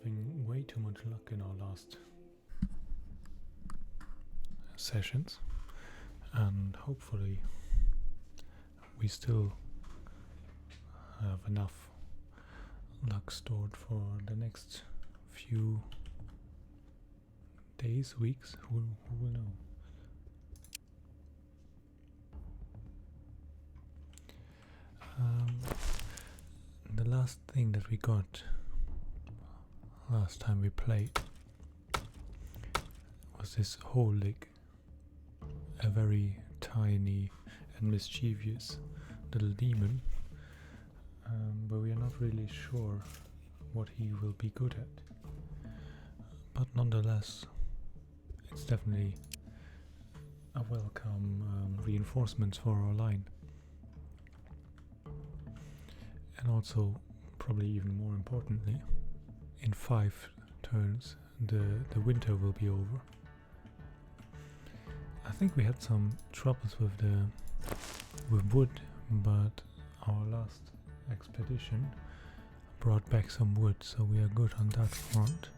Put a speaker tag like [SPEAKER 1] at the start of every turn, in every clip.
[SPEAKER 1] having way too much luck in our last sessions, and hopefully we still have enough luck stored for the next few days, weeks, who will know. The last thing that we got last time we played was this whole lick, a very tiny and mischievous little demon, but we are not really sure what he will be good at. But nonetheless, it's definitely a welcome reinforcement for our line. And also, probably even more importantly, in 5 turns the winter will be over. I think we had some troubles with wood, but our last expedition brought back some wood, so we are good on that front.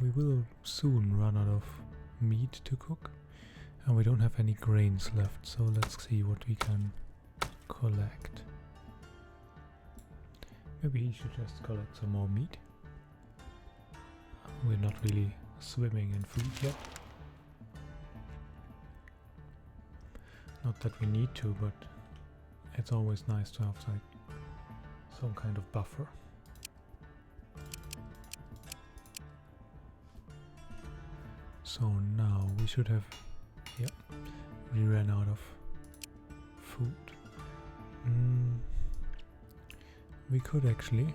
[SPEAKER 1] We will soon run out of meat to cook, and we don't have any grains left, so let's see what we can collect. Maybe he should just collect some more meat. We're not really swimming in food yet. Not that we need to, but it's always nice to have like some kind of buffer. So now we should have, yep, we ran out of food. We could actually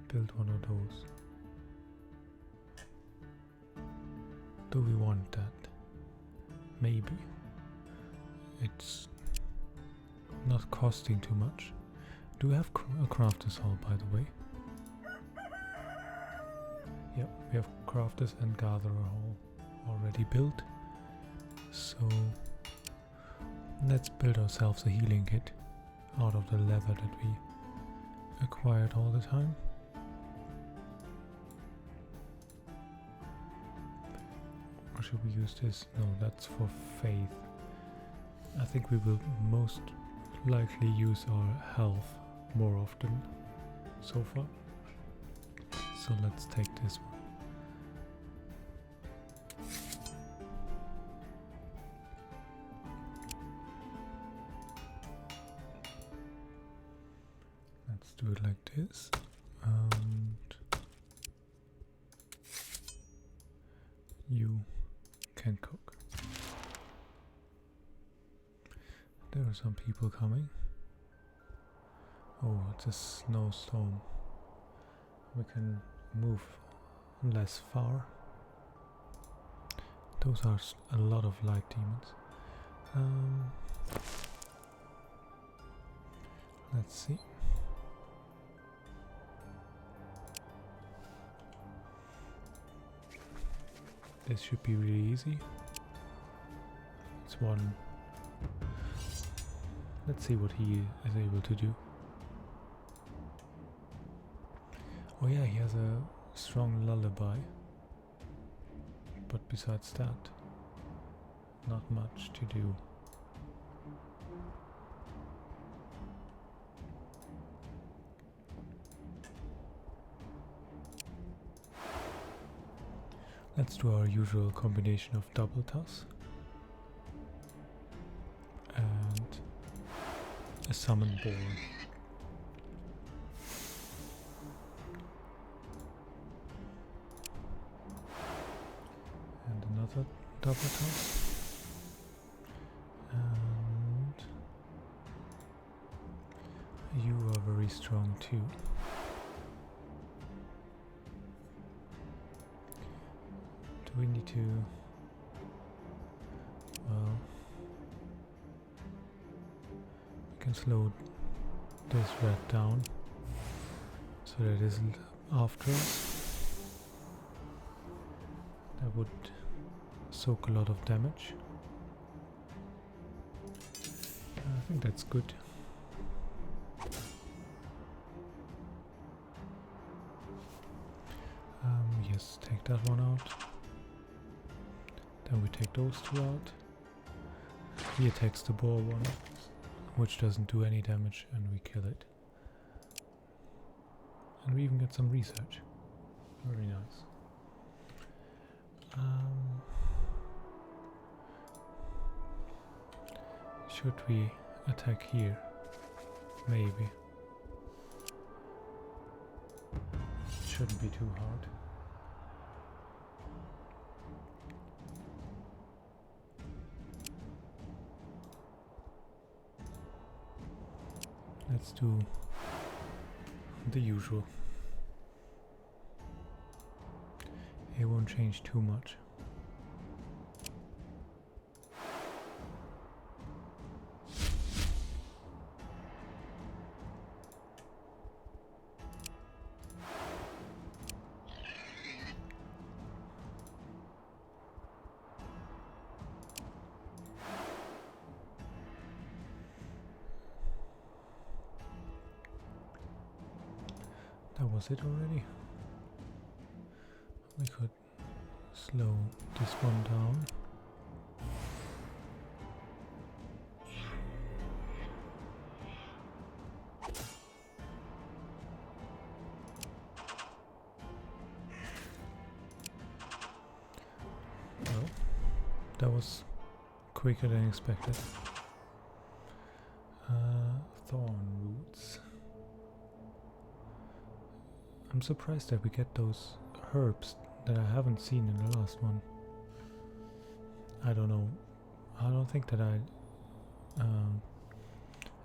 [SPEAKER 1] build one of those. Do we want that? Maybe. It's not costing too much. Do we have a crafter's hall, by the way? Yep, we have crafters and gatherer hall already built. So let's build ourselves a healing kit out of the leather that we acquired all the time. Or should we use this? No, that's for faith. I think we will most likely use our health more often so far. So let's take this one. Let's do it like this. And you can cook. There are some people coming. Oh, it's a snowstorm. We can move less far. Those are a lot of light demons. Let's see. This should be really easy. It's one. Let's see what he is able to do. Oh yeah, he has a strong lullaby. But besides that, not much to do. Let's do our usual combination of double toss and a summon ball. And another double toss. And you are very strong too. Do we need to, well, we can slow this rat down so that it isn't after us. That would soak a lot of damage. I think that's good. that one out. Then we take those two out. He attacks the boar one, which doesn't do any damage, and we kill it. And we even get some research. Very nice. Should we attack here? Maybe. Shouldn't be too hard. Let's do the usual. It won't change too much. That was it already. We could slow this one down. Well, that was quicker than expected. Thorn roots. I'm surprised that we get those herbs that I haven't seen in the last one. I don't know. I don't think that I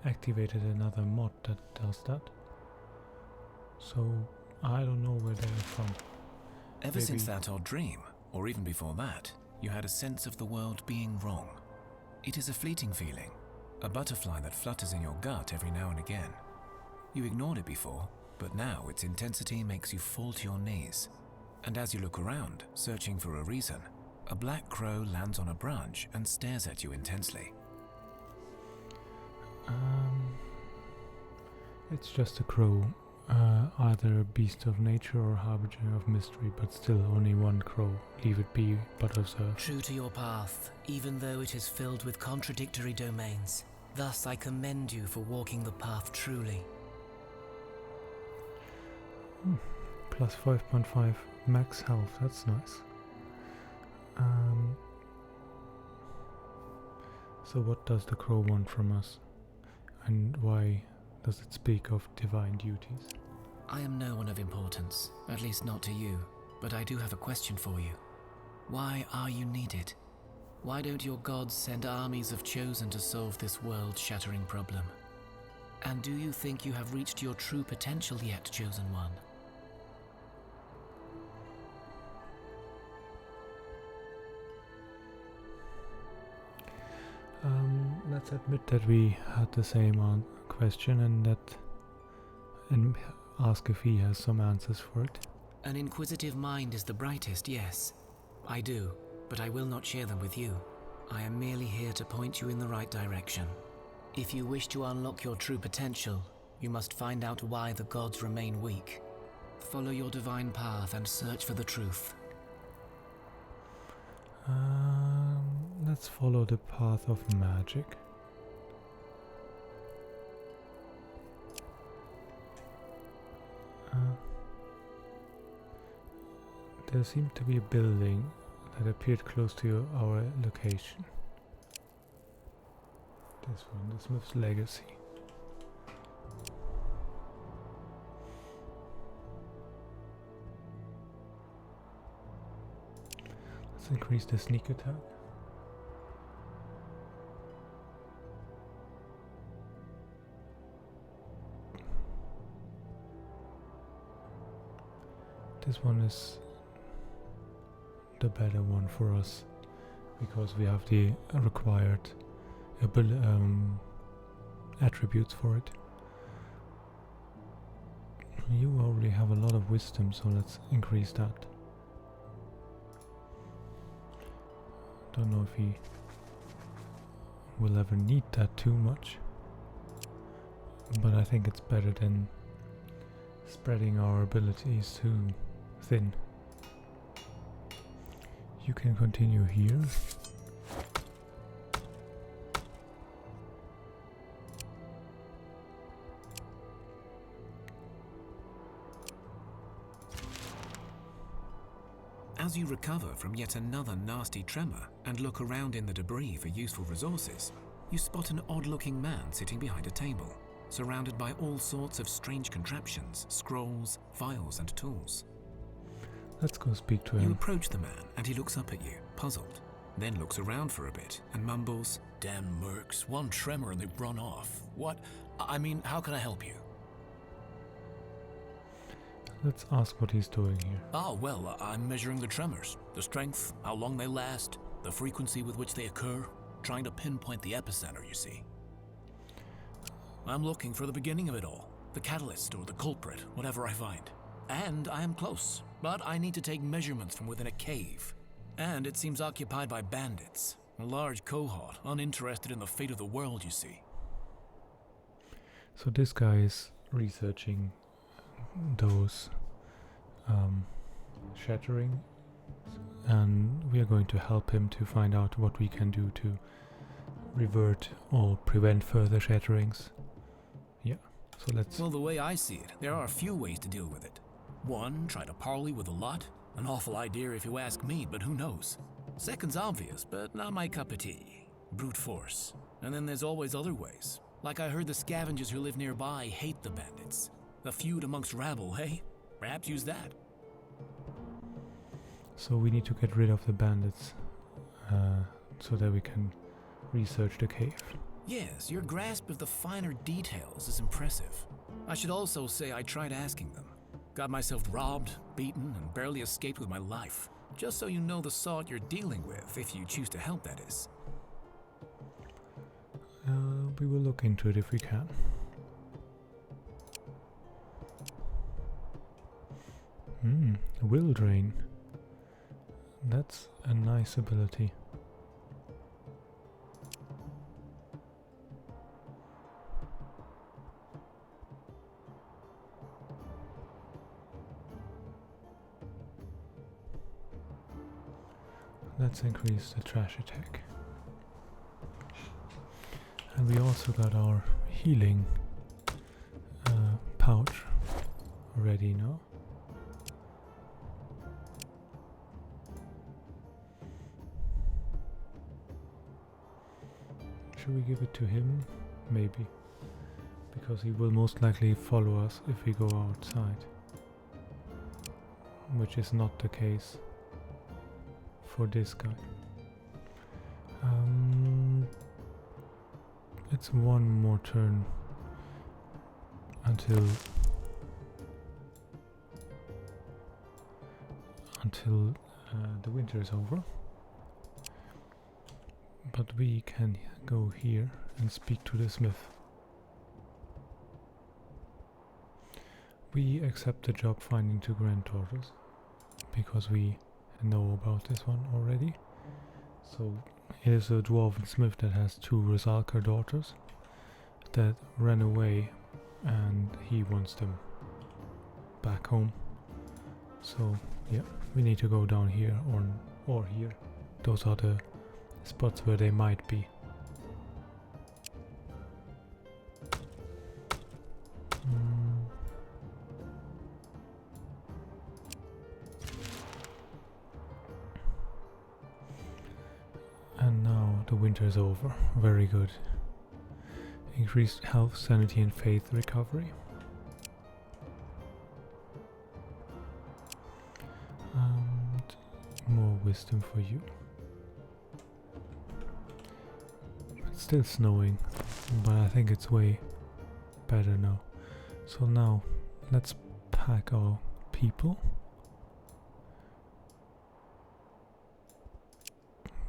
[SPEAKER 1] activated another mod that does that. So I don't know where they're from.
[SPEAKER 2] Ever since that odd dream, or even before that, you had a sense of the world being wrong. It is a fleeting feeling, a butterfly that flutters in your gut every now and again. You ignored it before, but now its intensity makes you fall to your knees. And as you look around, searching for a reason, a black crow lands on a branch and stares at you intensely.
[SPEAKER 1] It's just a crow. Either a beast of nature or harbinger of mystery, but still only one crow. Leave it be, but observe.
[SPEAKER 3] True to your path, even though it is filled with contradictory domains. Thus I commend you for walking the path truly.
[SPEAKER 1] Plus 5.5 max health, that's nice. So what does the crow want from us? And why does it speak of divine duties?
[SPEAKER 3] I am no one of importance, at least not to you, but I do have a question for you. Why are you needed? Why don't your gods send armies of chosen to solve this world-shattering problem? And do you think you have reached your true potential yet, Chosen One?
[SPEAKER 1] Let's admit that we had the same question and ask if he has some answers for it.
[SPEAKER 3] An inquisitive mind is the brightest, yes. I do, but I will not share them with you. I am merely here to point you in the right direction. If you wish to unlock your true potential, you must find out why the gods remain weak. Follow your divine path and search for the truth.
[SPEAKER 1] Let's follow the path of magic. There seemed to be a building that appeared close to our location. This one, the Smith's Legacy. Let's increase the sneak attack. This one is the better one for us because we have the required attributes for it. You already have a lot of wisdom, so let's increase that. Don't know if he will ever need that too much, but I think it's better than spreading our abilities too thin. You can continue here.
[SPEAKER 2] As you recover from yet another nasty tremor and look around in the debris for useful resources, you spot an odd-looking man sitting behind a table, surrounded by all sorts of strange contraptions, scrolls, files, and tools.
[SPEAKER 1] Let's go speak to him.
[SPEAKER 2] You approach the man and he looks up at you, puzzled, then looks around for a bit and mumbles,
[SPEAKER 4] "Damn mercs, one tremor and they've run off. What? I mean, how can I help you?"
[SPEAKER 1] Let's ask what he's doing here.
[SPEAKER 4] "Oh, well, I'm measuring the tremors, the strength, how long they last, the frequency with which they occur, trying to pinpoint the epicenter, you see. I'm looking for the beginning of it all, the catalyst or the culprit, whatever I find. And I am close, but I need to take measurements from within a cave. And it seems occupied by bandits, a large cohort, uninterested in the fate of the world, you see."
[SPEAKER 1] So this guy is researching those shattering, and we are going to help him to find out what we can do to revert or prevent further shatterings. Yeah, so let's...
[SPEAKER 4] Well, the way I see it, there are a few ways to deal with it. One, try to parley with a lot. An awful idea if you ask me, but who knows? Second's obvious, but not my cup of tea. Brute force. And then there's always other ways. Like I heard the scavengers who live nearby hate the bandits. A feud amongst rabble, hey? Perhaps use that.
[SPEAKER 1] So we need to get rid of the bandits so that we can research the cave.
[SPEAKER 4] Yes, your grasp of the finer details is impressive. I should also say I tried asking them. Got myself robbed, beaten, and barely escaped with my life. Just so you know the sort you're dealing with, if you choose to help, that is.
[SPEAKER 1] We will look into it if we can. Will drain. That's a nice ability. Let's increase the trash attack. And we also got our healing pouch ready now. Should we give it to him? Maybe. Because he will most likely follow us if we go outside. Which is not the case for this guy. It's one more turn until the winter is over. But we can go here and speak to the smith. We accept the job finding two granddaughters because we know about this one already. So it is a dwarven smith that has two Rosalkar daughters that ran away, and he wants them back home. So yeah, we need to go down here or here. Those are the spots where they might be. And now the winter is over. Very good. Increased health, sanity and faith recovery. And more wisdom for you. It's still snowing, but I think it's way better now. So now let's pack our people.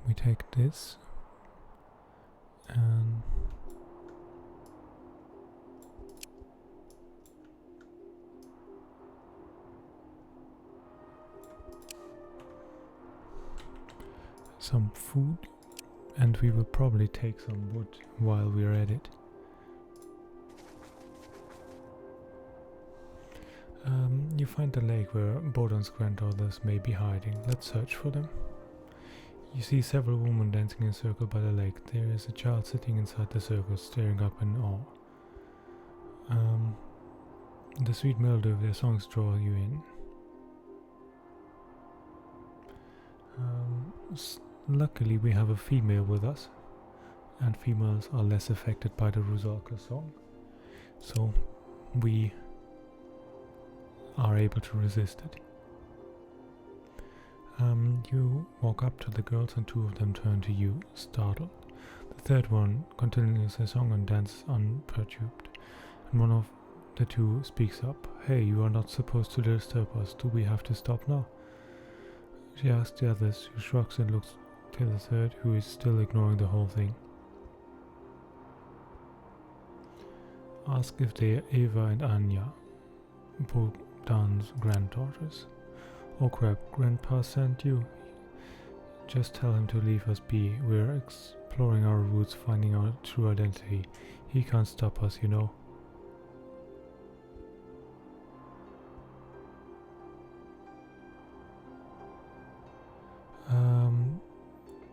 [SPEAKER 1] We take this and some food, and we will probably take some wood while we're at it. You find the lake where Bodan's granddaughters may be hiding. Let's search for them. You see several women dancing in a circle by the lake. There is a child sitting inside the circle, staring up in awe. The sweet melody of their songs draw you in. Luckily we have a female with us, and females are less affected by the Rusalka song, so we are able to resist it. You walk up to the girls and two of them turn to you, startled. The third one continues her song and dances unperturbed, and one of the two speaks up. "Hey, you are not supposed to disturb us. Do we have to stop now?" She asks the others, who shrugs and looks to the third, who is still ignoring the whole thing. Ask if they are Eva and Anya, Bogdan's granddaughters. "Oh crap, Grandpa sent you." "Just tell him to leave us be. We're exploring our roots, finding our true identity. He can't stop us, you know."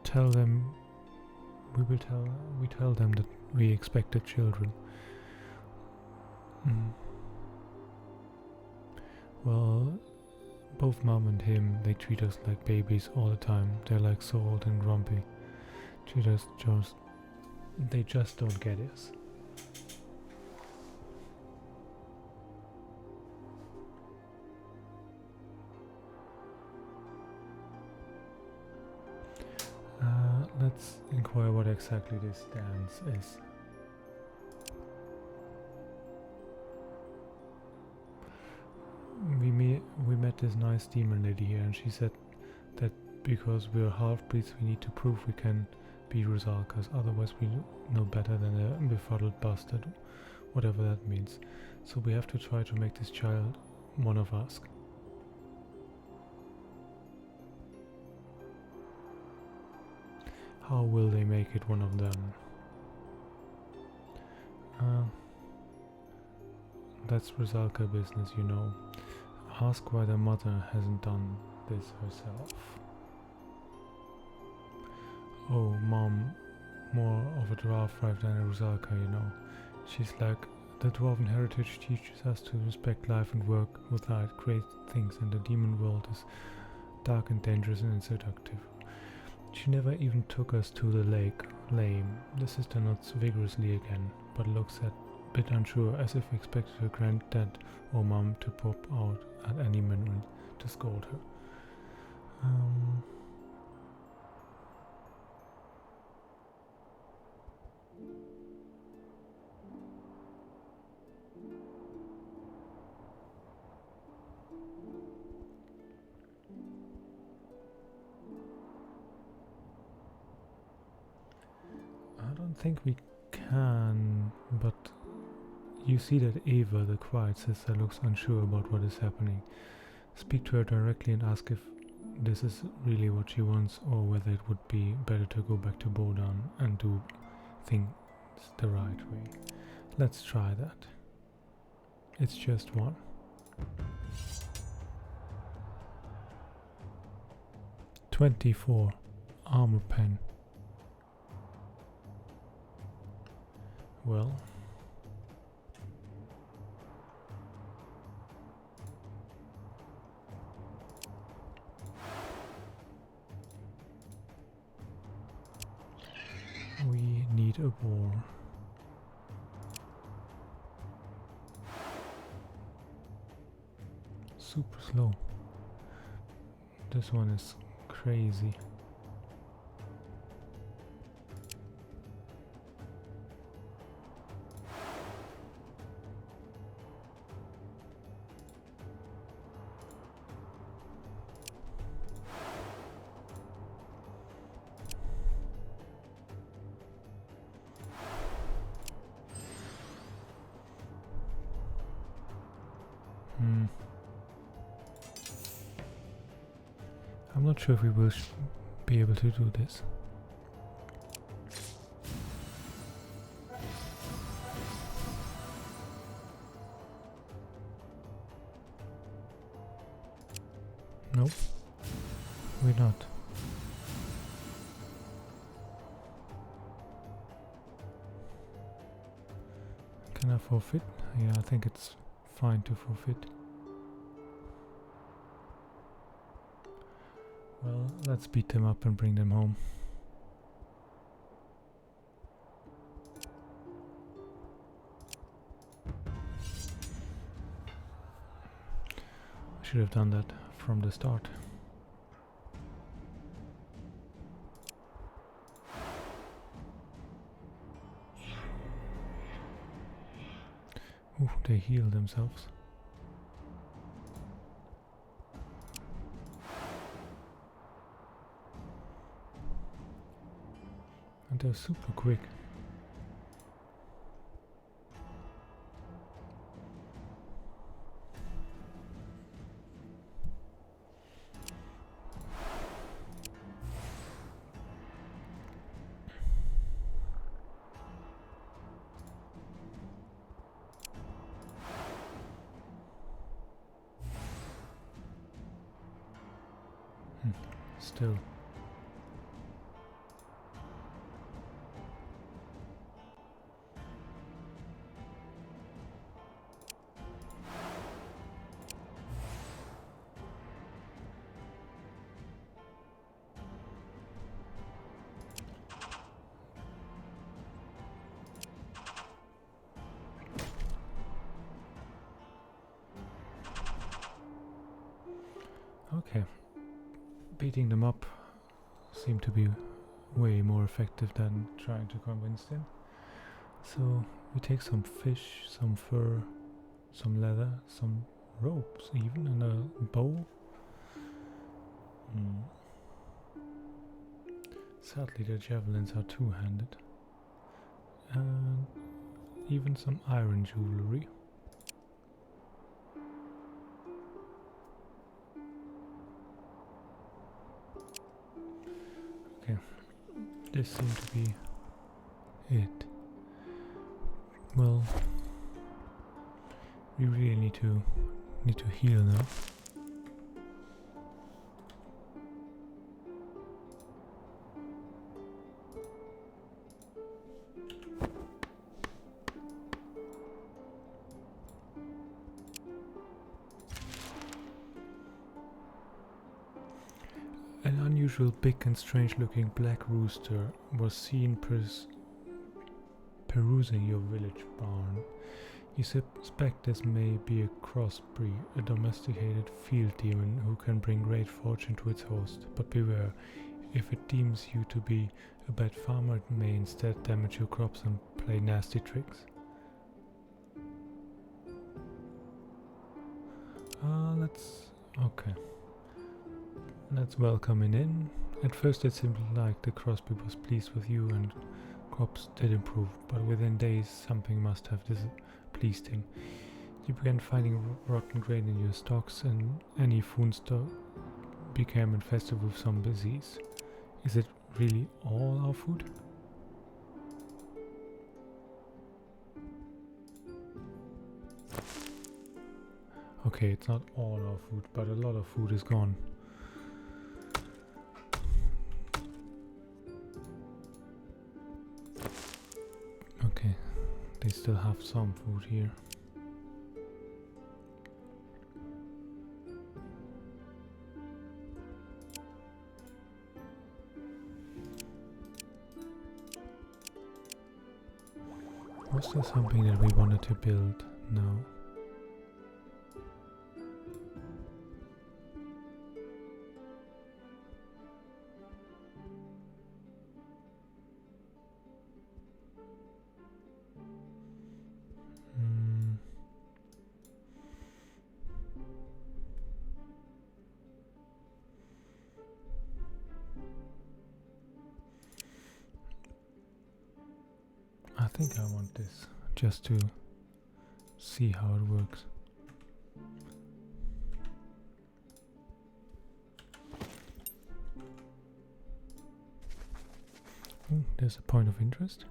[SPEAKER 1] Tell them. We tell them that we expected children. Well, both Mom and him, they treat us like babies all the time. They're like so old and grumpy. They just don't get us. Let's inquire what exactly this dance is. We met this nice demon lady here, and she said that because we're half-breeds we need to prove we can be Rusalkas, otherwise we know better than a befuddled bastard, whatever that means. So we have to try to make this child one of us. How will they make it one of them? That's Rusalka business, you know. Ask why their mother hasn't done this herself. Oh, Mom, more of a dwarf wife than a Rusalka, you know. She's like, the dwarven heritage teaches us to respect life and work without great things, and the demon world is dark and dangerous and seductive. She never even took us to the lake. Lame. The sister nods vigorously again, but looks a bit unsure, as if expected her granddad or Mom to pop out at any minute to scold her. I don't think we can, but you see that Eva, the quiet sister, looks unsure about what is happening. Speak to her directly and ask if this is really what she wants, or whether it would be better to go back to Bodan and do things the right way. Let's try that. It's just one. "24. Armor pen." Well, we need a ball. Super slow. This one is crazy. I'm not sure if we will be able to do this. Nope, we're not. Can I forfeit? Yeah, I think it's fine to forfeit. Well, let's beat them up and bring them home. I should have done that from the start. Ooh, they heal themselves. And they're super quick. Still. Okay. Beating them up seemed to be way more effective than trying to convince them. So we take some fish, some fur, some leather, some ropes even, and a bow. Sadly the javelins are two-handed. And even some iron jewelry. Okay, this seemed to be it. Well, we really need to heal now. An unusual big and strange looking black rooster was seen perusing your village barn. You suspect this may be a crossbreed, a domesticated field demon who can bring great fortune to its host. But beware, if it deems you to be a bad farmer, it may instead damage your crops and play nasty tricks. Okay. Let's welcome him in. At first it seemed like the Crosby was pleased with you and crops did improve, but within days something must have displeased him. You began finding rotten grain in your stocks, and any food store became infested with some disease. Is it really all our food? Okay, it's not all our food, but a lot of food is gone. Okay, they still have some food here. Was there something that we wanted to build now? I think I want this just to see how it works. There's a point of interest.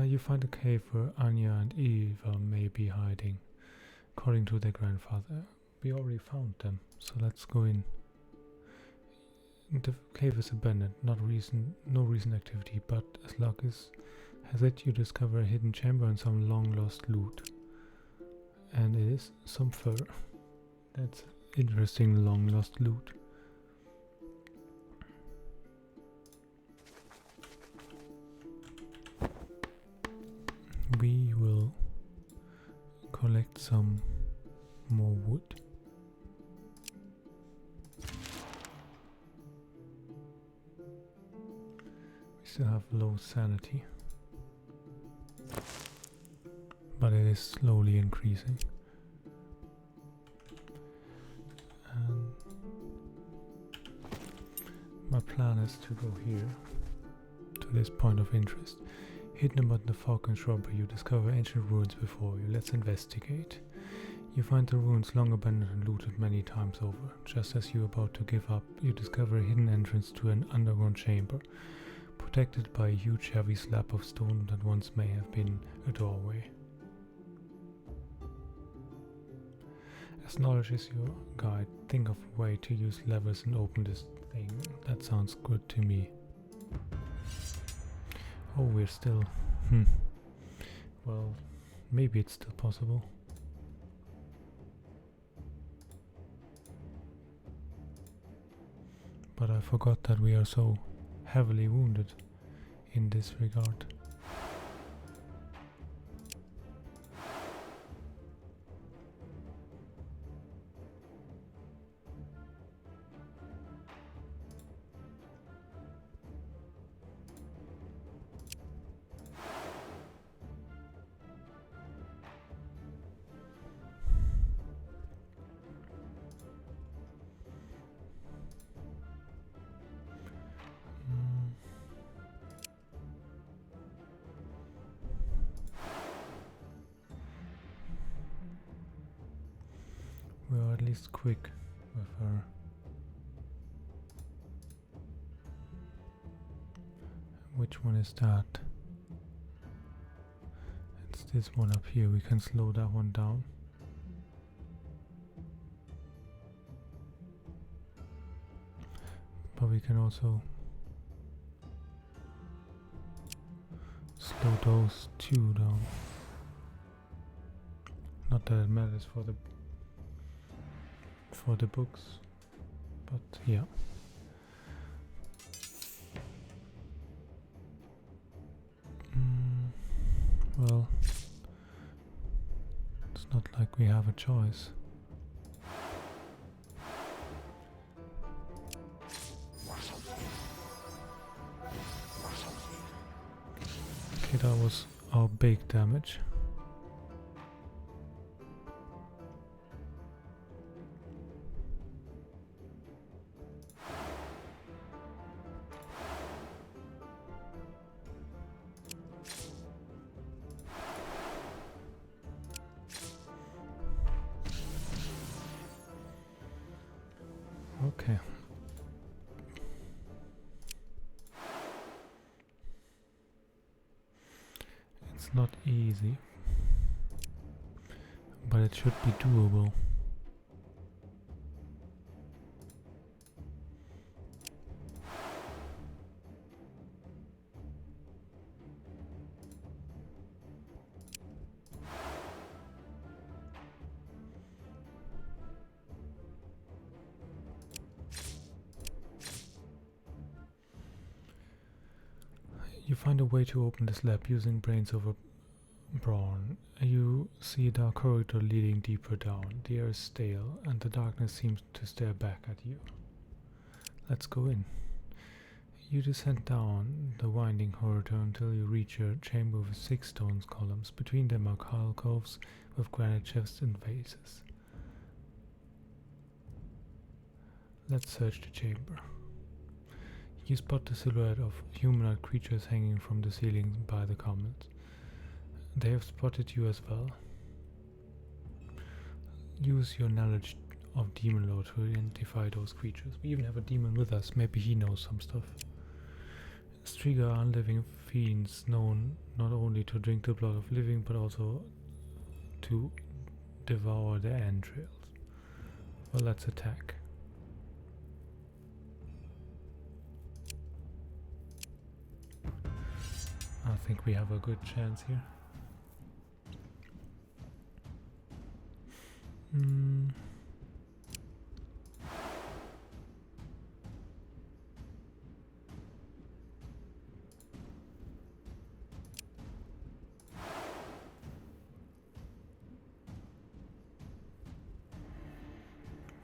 [SPEAKER 1] You find a cave where Anya and Eva may be hiding. According to their grandfather, we already found them, so let's go in. The cave is abandoned, no recent activity, but as luck is As it, you discover a hidden chamber and some long-lost loot. And it is some fur. That's interesting, long-lost loot. We will collect some more wood. We still have low sanity, but it is slowly increasing. And my plan is to go here, to this point of interest. Hidden among the falcon shrubbery, you discover ancient ruins before you. Let's investigate. You find the ruins long abandoned and looted many times over. Just as you're about to give up, you discover a hidden entrance to an underground chamber, protected by a huge heavy slab of stone that once may have been a doorway. As knowledge is your guide, think of a way to use levers and open this thing. That sounds good to me. Oh, we're still... Well, maybe it's still possible. But I forgot that we are so heavily wounded in this regard. We are at least quick with her. Which one is that? It's this one up here. We can slow that one down. But we can also slow those two down. Not that it matters for the books, but yeah. Well, it's not like we have a choice. Okay, that was our big damage. Okay. It's not easy, but it should be doable. You find a way to open this lab using brains over brawn. You see a dark corridor leading deeper down. The air is stale, and the darkness seems to stare back at you. Let's go in. You descend down the winding corridor until you reach a chamber with 6 stone columns. Between them are alcoves with granite chests and vases. Let's search the chamber. You spot the silhouette of humanoid creatures hanging from the ceiling by the commons. They have spotted you as well. Use your knowledge of demon lore to identify those creatures. We even have a demon with us. Maybe he knows some stuff. Striga are unliving fiends known not only to drink the blood of living but also to devour their entrails. Well, let's attack. think we have a good chance here.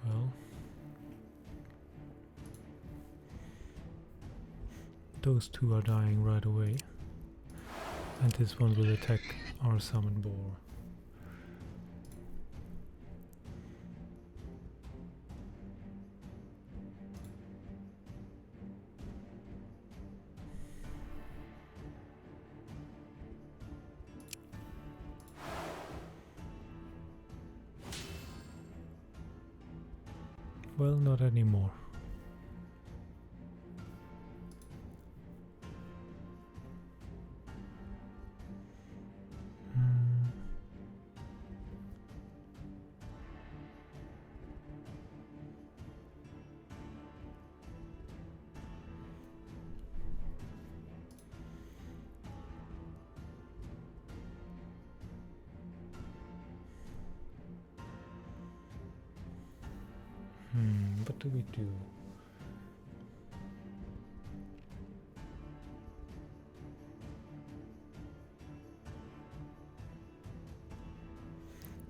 [SPEAKER 1] Well, those two are dying right away, and this one will attack our summon boar. Well, not anymore. What do we do?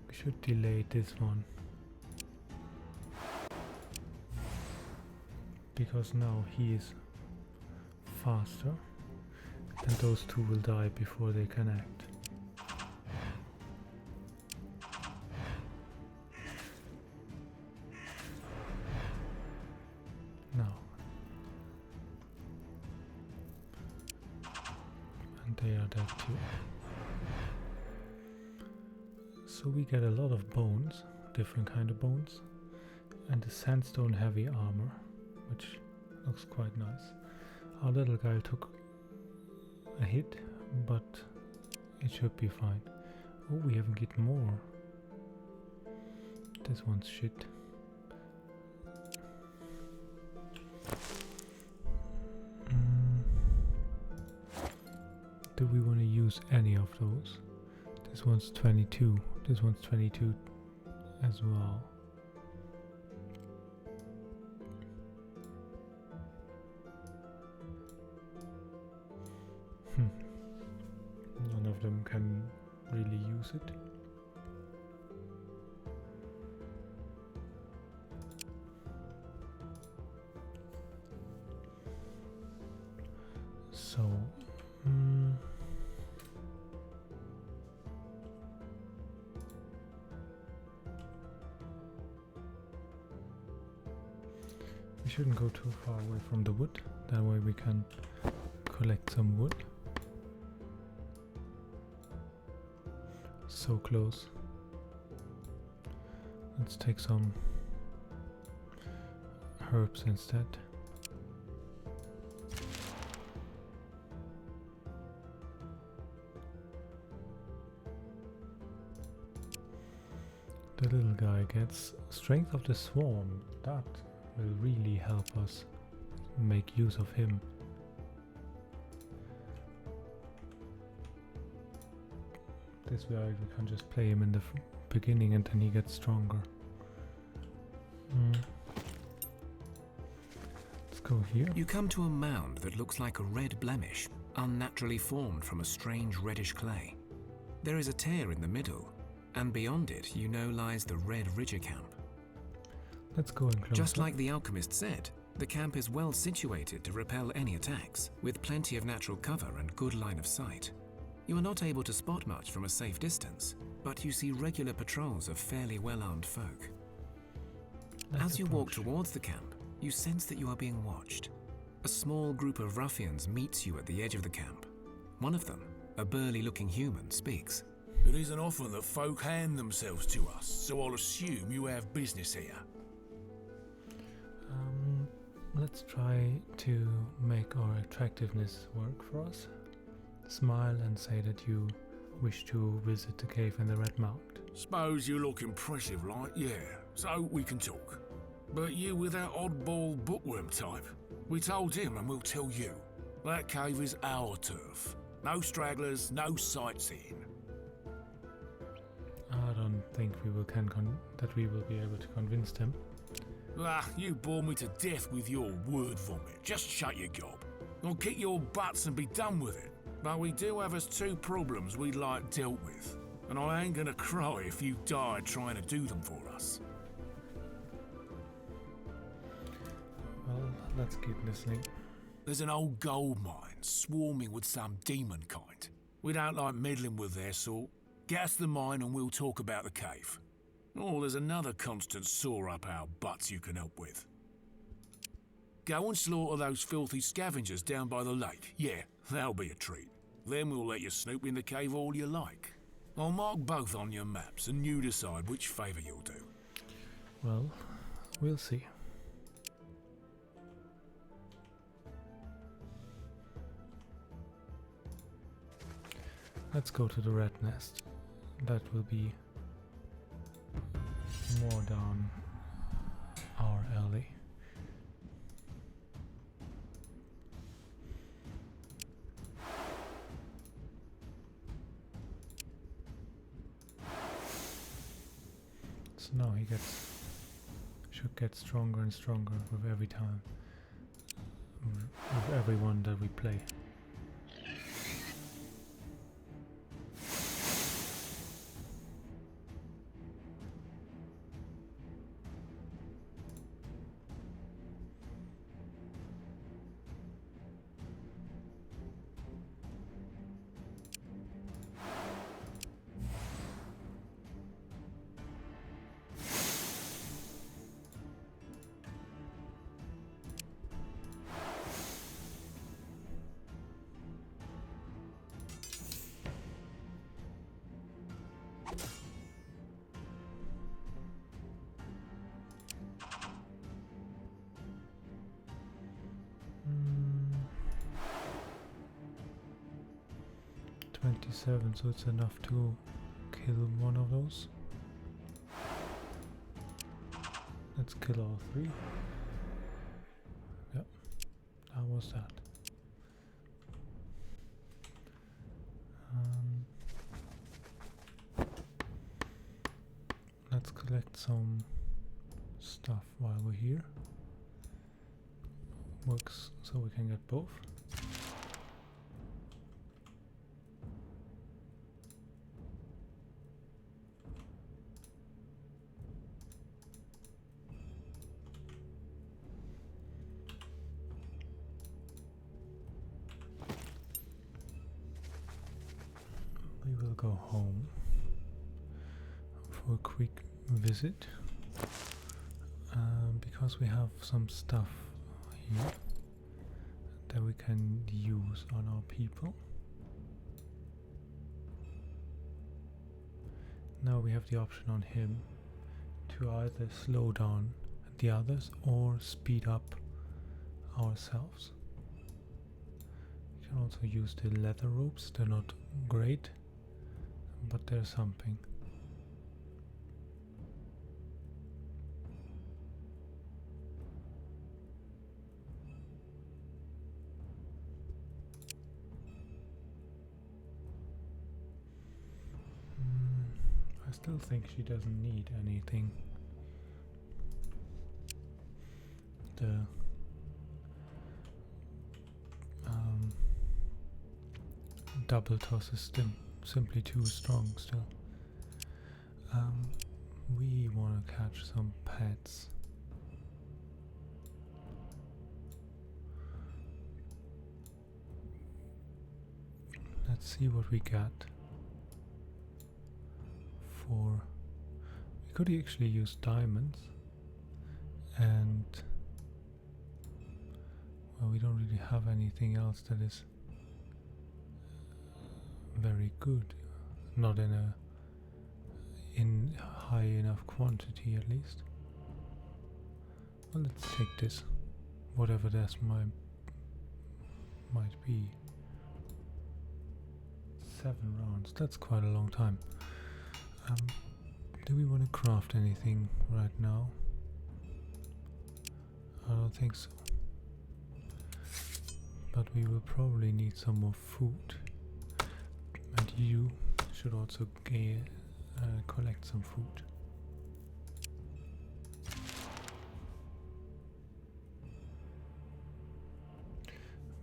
[SPEAKER 1] We should delay this one, because now he is faster and those two will die before they can act. Now. And they are dead too. So we get a lot of bones, different kind of bones, and the sandstone heavy armor, which looks quite nice. Our little guy took a hit, but it should be fine. Oh, we haven't get more. This one's shit. Do we want to use any of those? This one's 22. This one's 22 as well. None of them can really use it. So, we shouldn't go too far away from the wood, that way we can collect some wood. So close. Let's take some herbs instead. The little guy gets strength of the swarm. That will really help us make use of him. This way we can just play him in the beginning and then he gets stronger. Let's go here.
[SPEAKER 2] You come to a mound that looks like a red blemish, unnaturally formed from a strange reddish clay. There is a tear in the middle, and beyond it you know lies the Red Ridger camp.
[SPEAKER 1] Let's go in closer.
[SPEAKER 2] Just like the alchemist said, the camp is well situated to repel any attacks, with plenty of natural cover and good line of sight. You are not able to spot much from a safe distance, but you see regular patrols of fairly well-armed folk. As you walk towards the camp, you sense that you are being watched. A small group of ruffians meets you at the edge of the camp. One of them, a burly-looking human, speaks.
[SPEAKER 5] It isn't often that folk hand themselves to us, so I'll assume you have business here.
[SPEAKER 1] Let's try to make our attractiveness work for us. Smile and say that you wish to visit the cave in the Red Mount.
[SPEAKER 5] Suppose you look impressive, like, yeah, so we can talk. But you with that oddball bookworm type, we told him and we'll tell you. That cave is our turf. No stragglers, no sightseeing.
[SPEAKER 1] I don't think we will that we will be able to convince them.
[SPEAKER 5] Ah, you bore me to death with your word vomit. Just shut your gob. Or kick your butts and be done with it. But we do have us two problems we'd like dealt with. And I ain't gonna cry if you die trying to do them for us.
[SPEAKER 1] Well, let's keep listening.
[SPEAKER 5] There's an old gold mine swarming with some demon kind. We don't like meddling with their sort. Get us to the mine and we'll talk about the cave. Oh, there's another constant sore up our butts you can help with. Go and slaughter those filthy scavengers down by the lake. Yeah, that'll be a treat. Then we'll let you snoop in the cave all you like. I'll mark both on your maps and you decide which favour you'll do.
[SPEAKER 1] Well, we'll see. Let's go to the rat nest. That will be more down our alley. So now he should get stronger and stronger with every time, with everyone that we play. Mm. 27, so it's enough to kill one of those. Let's kill all three. Yep, how was that? Let's collect some stuff while we're here. Works so we can get both. We will go home for a quick visit because we have some stuff here that we can use on our people. Now we have the option on him to either slow down the others or speed up ourselves. We can also use the leather ropes. They're not great, but they're something. I still think she doesn't need anything. The double toss is simply too strong still. We want to catch some pets. Let's see what we got. We could actually use diamonds, and well, we don't really have anything else that is very good, not in high enough quantity at least. Well, let's take this, whatever that might be. 7 rounds, that's quite a long time. Do we want to craft anything right now? I don't think so. But we will probably need some more food. you should also collect some food.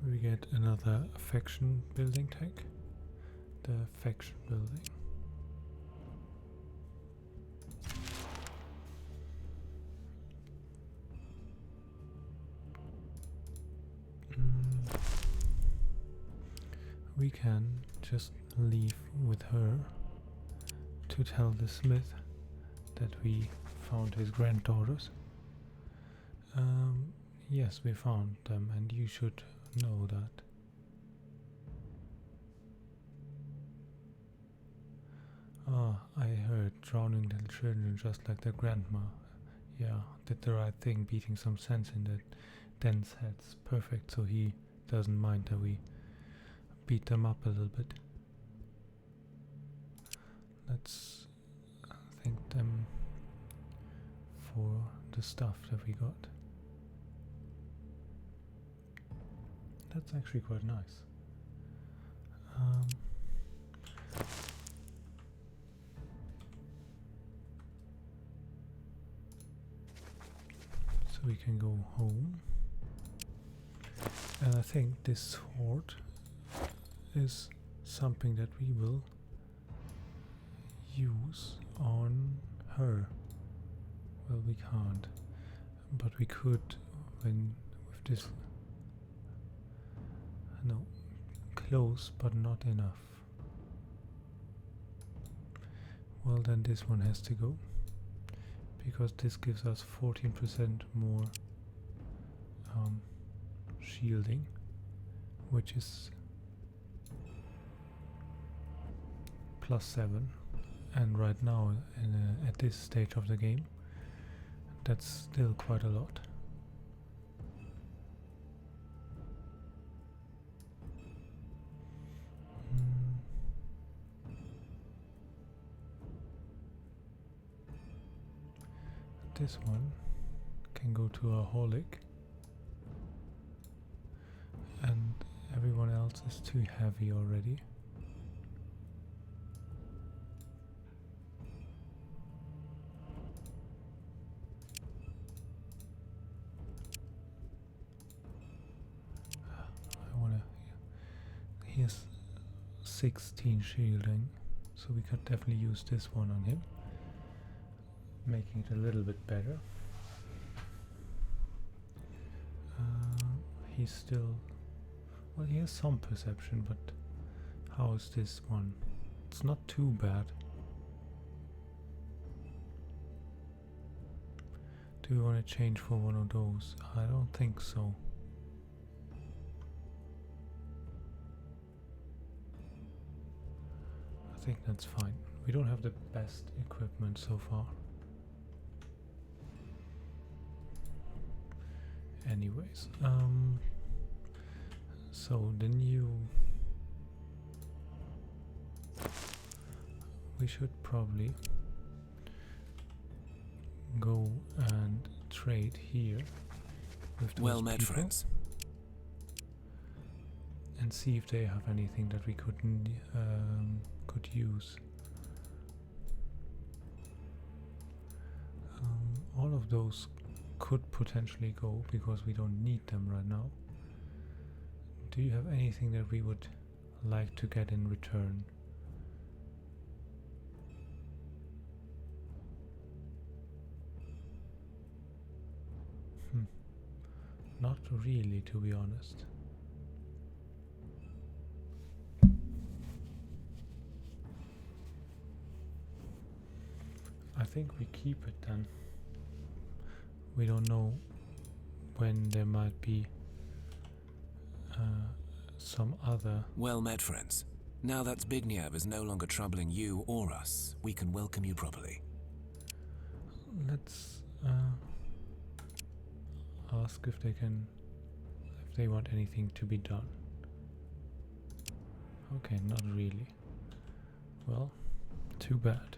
[SPEAKER 1] We get another faction building tech. The faction building. We can just leave with her to tell the smith that we found his granddaughters. Yes, we found them, and you should know that. I heard drowning little children just like their grandma. Yeah, did the right thing, beating some sense in the dense heads. Perfect, so he doesn't mind that we beat them up a little bit. Let's thank them for the stuff that we got. That's actually quite nice. So we can go home. And I think this sword is something that we will use on her. Well, we can't, but we could when with this. No, close but not enough. Well, then this one has to go, because this gives us 14% more shielding, which is +7, and right now at this stage of the game that's still quite a lot. This one can go to a holic, and everyone else is too heavy already. He has 16 shielding, so we could definitely use this one on him, making it a little bit better. He's still, well, he has some perception, but how is this one? It's not too bad. Do we want to change for one of those? I don't think so. I think that's fine. We don't have the best equipment so far. Anyways, so the new, we should probably go and trade here with those
[SPEAKER 2] Well met,
[SPEAKER 1] people
[SPEAKER 2] friends.
[SPEAKER 1] and see if they have anything that we could use. All of those could potentially go because we don't need them right now. Do you have anything that we would like to get in return? Not really, to be honest. I think we keep it then. We don't know when there might be some other.
[SPEAKER 2] Well met, friends. Now that Zbigniew is no longer troubling you or us, we can welcome you properly.
[SPEAKER 1] Let's ask if they want anything to be done. Okay, not really. Well, too bad.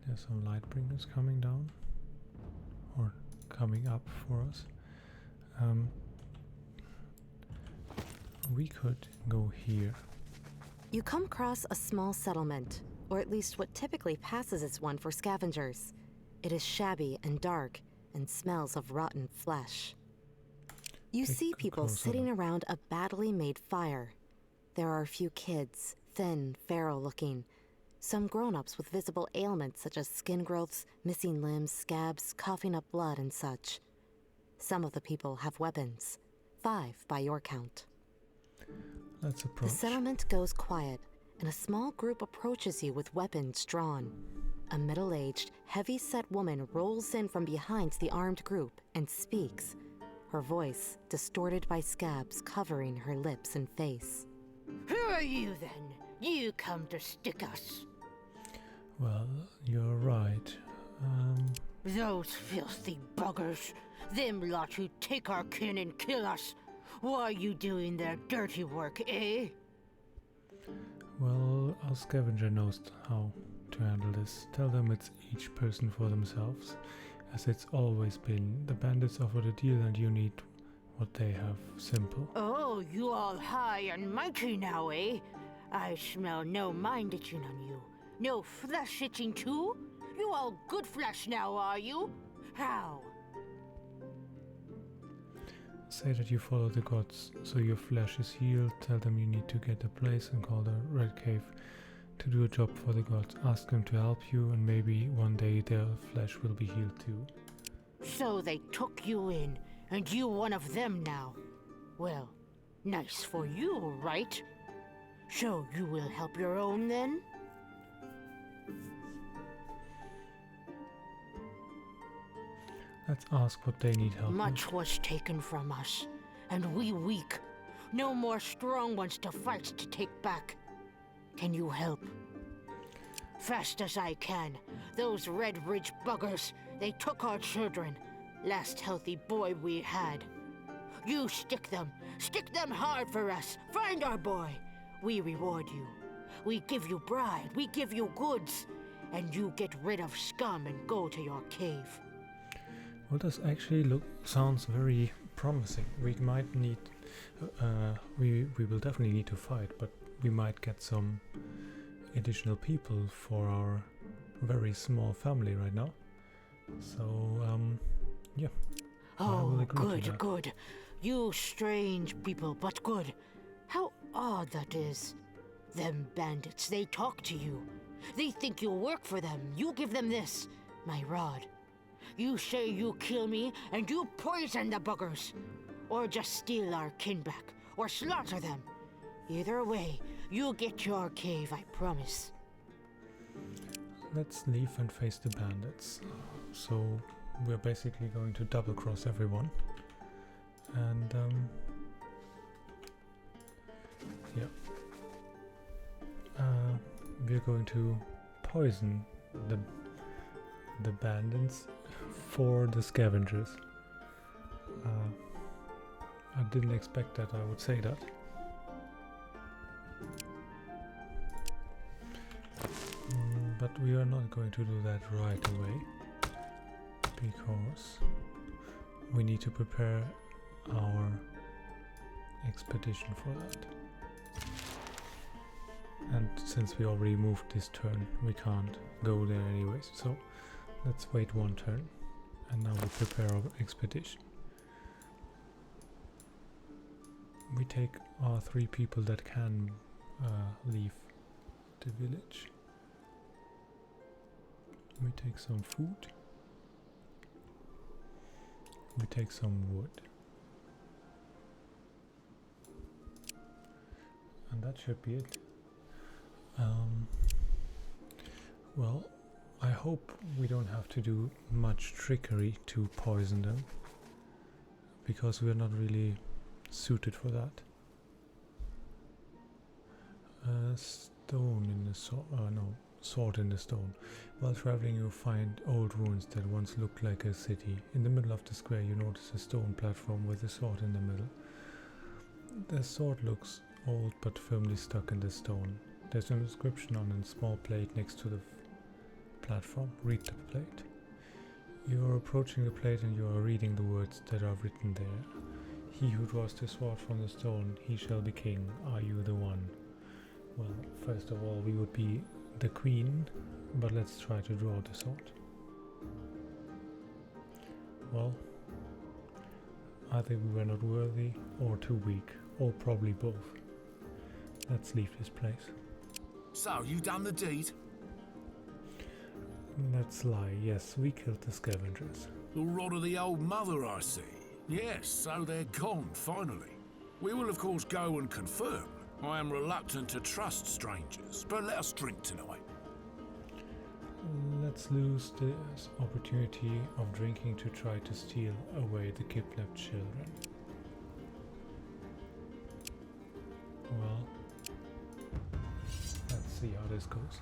[SPEAKER 1] There's some light bringers coming down, or coming up for us. We could go here.
[SPEAKER 6] You come across a small settlement, or at least what typically passes as one for scavengers. It is shabby and dark, and smells of rotten flesh. You see people sitting around a badly made fire. There are a few kids, thin, feral-looking. Some grown-ups with visible ailments such as skin growths, missing limbs, scabs, coughing up blood, and such. Some of the people have weapons. 5 by your count.
[SPEAKER 1] Let's approach.
[SPEAKER 6] The settlement goes quiet, and a small group approaches you with weapons drawn. A middle-aged, heavy-set woman rolls in from behind the armed group and speaks, her voice distorted by scabs covering her lips and face.
[SPEAKER 7] Who are you then? You come to stick us.
[SPEAKER 1] Well, you're right.
[SPEAKER 7] Those filthy buggers. Them lot who take our kin and kill us. Why are you doing their dirty work, eh?
[SPEAKER 1] Well, our scavenger knows how to handle this. Tell them it's each person for themselves, as it's always been. The bandits offer the deal and you need what they have. Simple.
[SPEAKER 7] Oh, you all high and mighty now, eh? I smell no mind itching on you. No flesh itching too? You all good flesh now, are you? How?
[SPEAKER 1] Say that you follow the gods, so your flesh is healed. Tell them you need to get a place and call the Red Cave to do a job for the gods. Ask them to help you, and maybe one day their flesh will be healed too.
[SPEAKER 7] So they took you in, and you one of them now. Well, nice for you, right? So you will help your own then?
[SPEAKER 1] Let's ask what they need help with.
[SPEAKER 7] Much was taken from us, and we weak. No more strong ones to fight to take back. Can you help? Fast as I can. Those Red Ridge buggers, they took our children. Last healthy boy we had. You stick them hard for us. Find our boy. We reward you. We give you bride, we give you goods. And you get rid of scum and go to your cave.
[SPEAKER 1] Well, this actually sounds very promising. We might need, we will definitely need to fight, but we might get some additional people for our very small family right now. So, yeah.
[SPEAKER 7] Oh, good. You strange people, but good. How odd that is. Them bandits, they talk to you. They think you work for them. You give them this, my rod. You say you kill me, and you poison the buggers. Or just steal our kin back, or slaughter them. Either way, you'll get your cave, I promise.
[SPEAKER 1] Let's leave and face the bandits. So, we're basically going to double-cross everyone. And, yeah. We're going to poison the bandits for the scavengers. I didn't expect that I would say that. But we are not going to do that right away, because we need to prepare our expedition for that. And since we already moved this turn, we can't go there anyways, so let's wait one turn, and now we prepare our expedition. We take our 3 people that can leave the village. We take some food. We take some wood. And that should be it. Well, I hope we don't have to do much trickery to poison them, because we're not really suited for that. Stone in the sword in the stone. While traveling, you find old ruins that once looked like a city. In the middle of the square, you notice a stone platform with a sword in the middle. The sword looks old but firmly stuck in the stone. There's an inscription on a small plate next to the platform. Read the plate. You are approaching the plate and you are reading the words that are written there. He who draws the sword from the stone, he shall be king. Are you the one? Well, first of all, we would be the queen, but let's try to draw the sword. Well, either we were not worthy, or too weak, or probably both. Let's leave this place.
[SPEAKER 5] So, you done the deed?
[SPEAKER 1] Let's lie. Yes, we killed the scavengers.
[SPEAKER 5] The rod of the old mother, I see. Yes, so they're gone, finally. We will of course go and confirm. I am reluctant to trust strangers, but let us drink tonight.
[SPEAKER 1] Let's lose this opportunity of drinking to try to steal away the kidnapped children. Well, let's see how this goes.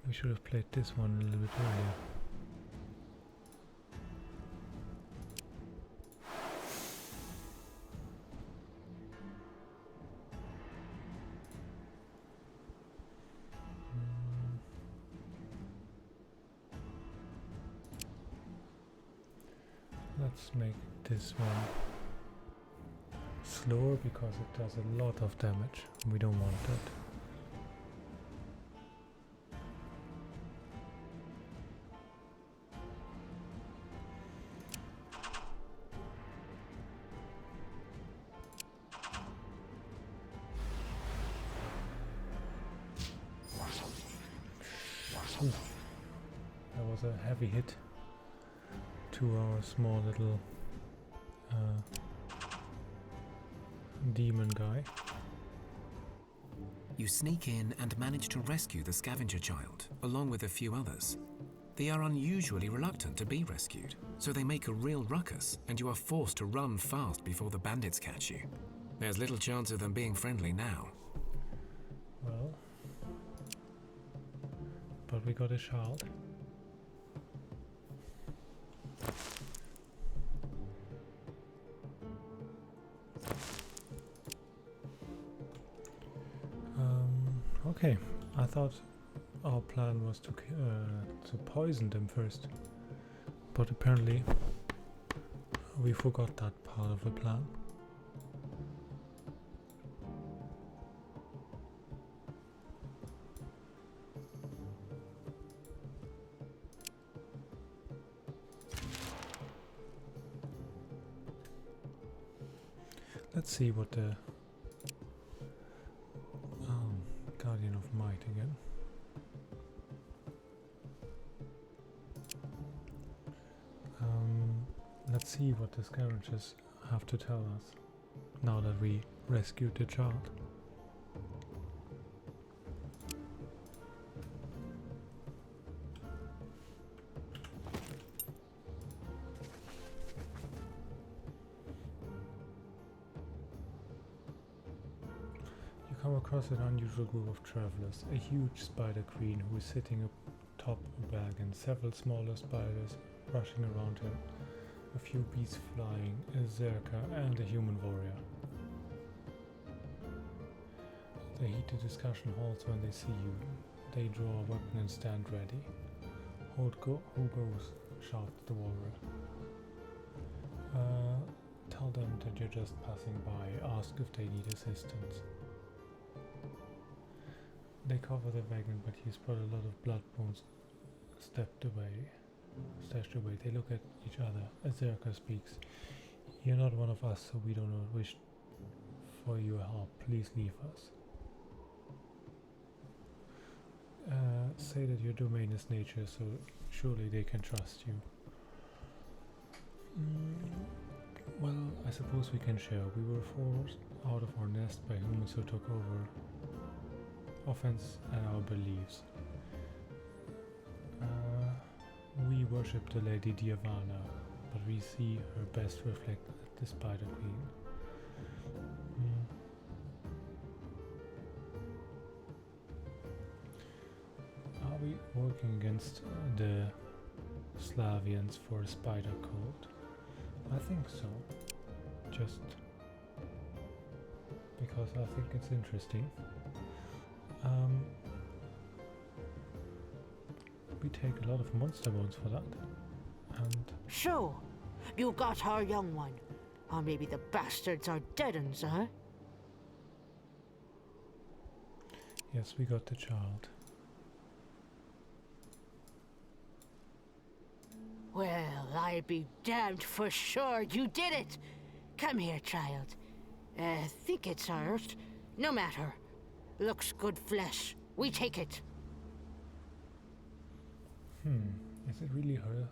[SPEAKER 1] We should have played this one a little bit earlier. Let's make this one slower because it does a lot of damage. We don't want that. That was a heavy hit to our small little demon guy.
[SPEAKER 2] You sneak in and manage to rescue the scavenger child, along with a few others. They are unusually reluctant to be rescued, so they make a real ruckus, and you are forced to run fast before the bandits catch you. There's little chance of them being friendly now.
[SPEAKER 1] Well, but we got a child. Okay, I thought our plan was to poison them first, but apparently we forgot that part of the plan. Let's see what the Guardian of Might again. Let's see what the scavengers have to tell us now that we rescued the child. Come across an unusual group of travelers, a huge spider queen who is sitting atop a bag and several smaller spiders rushing around her, a few bees flying, a zerka and a human warrior. The heated discussion halts when they see you. They draw a weapon and stand ready. Who goes? Shouts the warrior. Tell them that you're just passing by, ask if they need assistance. They cover the wagon, but you spot a lot of blood pools stashed away. They look at each other. Azerka speaks. You're not one of us, so we do not wish for your help. Please leave us. Say that your domain is nature, so surely they can trust you. Well, I suppose we can share. We were forced out of our nest by humans who took over offense and our beliefs. We worship the Lady Diavana, but we see her best reflected at the Spider Queen. working against the Slavians for a spider cult? I think so. Just because I think it's interesting. We take a lot of monster bones for that. And
[SPEAKER 7] So, you got our young one. Or maybe the bastards are dead uns, huh?
[SPEAKER 1] yes, we got the child.
[SPEAKER 7] Well, I be damned for sure you did it. Come here, child. Think it's ours. No matter. Looks good flesh. We take it.
[SPEAKER 1] Is it really her?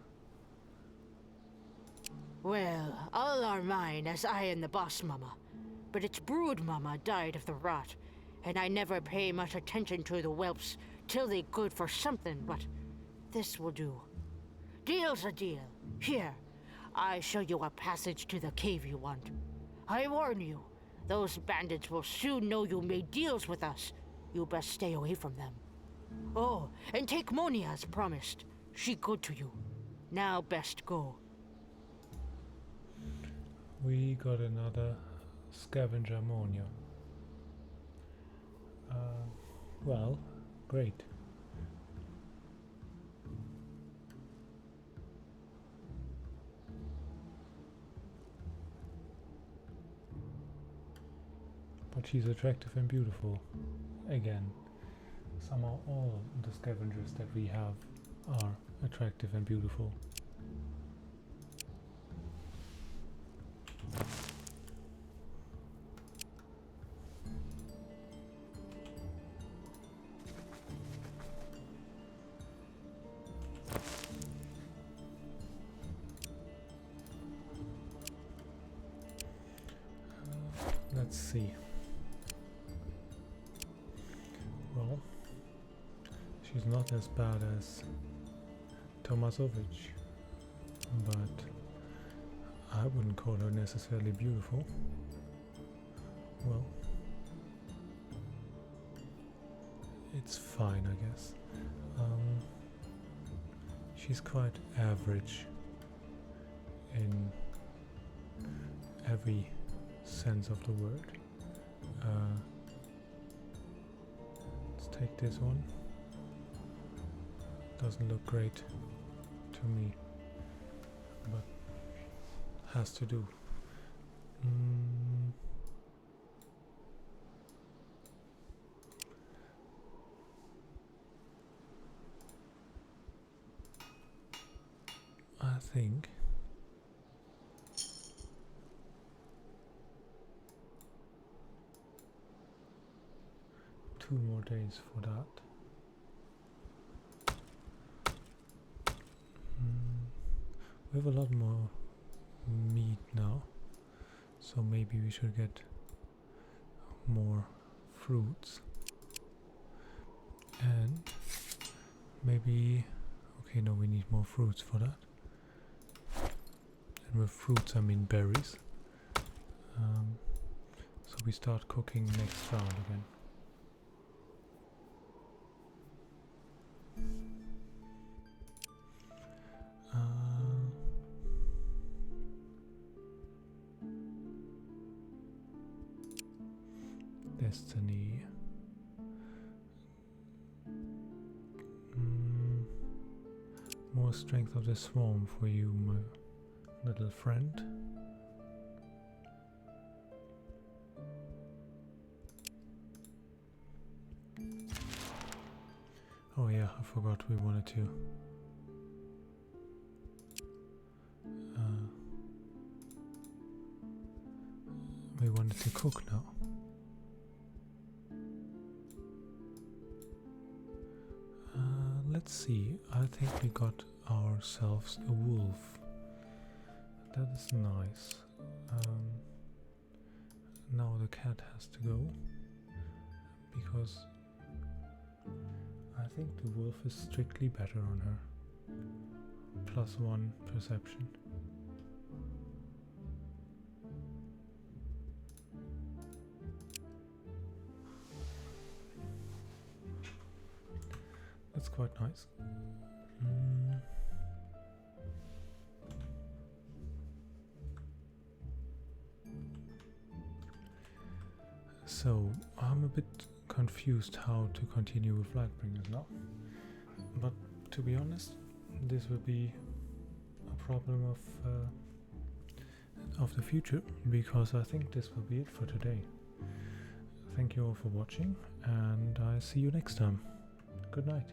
[SPEAKER 7] Well, all are mine as I am the boss mama. But its brood mama died of the rot, and I never pay much attention to the whelps till they good for something, but this will do. Deal's a deal. Here, I show you a passage to the cave you want. I warn you, those bandits will soon know you made deals with us. You best stay away from them. Oh, and take Monia as promised. She good to you. Now best go.
[SPEAKER 1] We got another scavenger ammonia. Well, great. But she's attractive and beautiful. Again, somehow all the scavengers that we have are attractive and beautiful. Let's see. Well, she's not as bad as Tomasovich, but I wouldn't call her necessarily beautiful. Well, it's fine, I guess. She's quite average in every sense of the word. Let's take this one. Doesn't look great to me, but has to do. I think two more days for that. We have a lot more meat now, so maybe we should get more fruits. And maybe, okay, no, we need more fruits for that. And with fruits I mean berries. So we start cooking next round again. Destiny. More strength of the swarm for you, my little friend. Oh yeah, I forgot we wanted to cook now. Let's see, I think we got ourselves a wolf. That is nice. Now the cat has to go, because I think the wolf is strictly better on her. +1 perception. That's quite nice. So I'm a bit confused how to continue with Lightbringers now, but to be honest, this will be a problem of the future, because I think this will be it for today. Thank you all for watching, and I see you next time. Good night.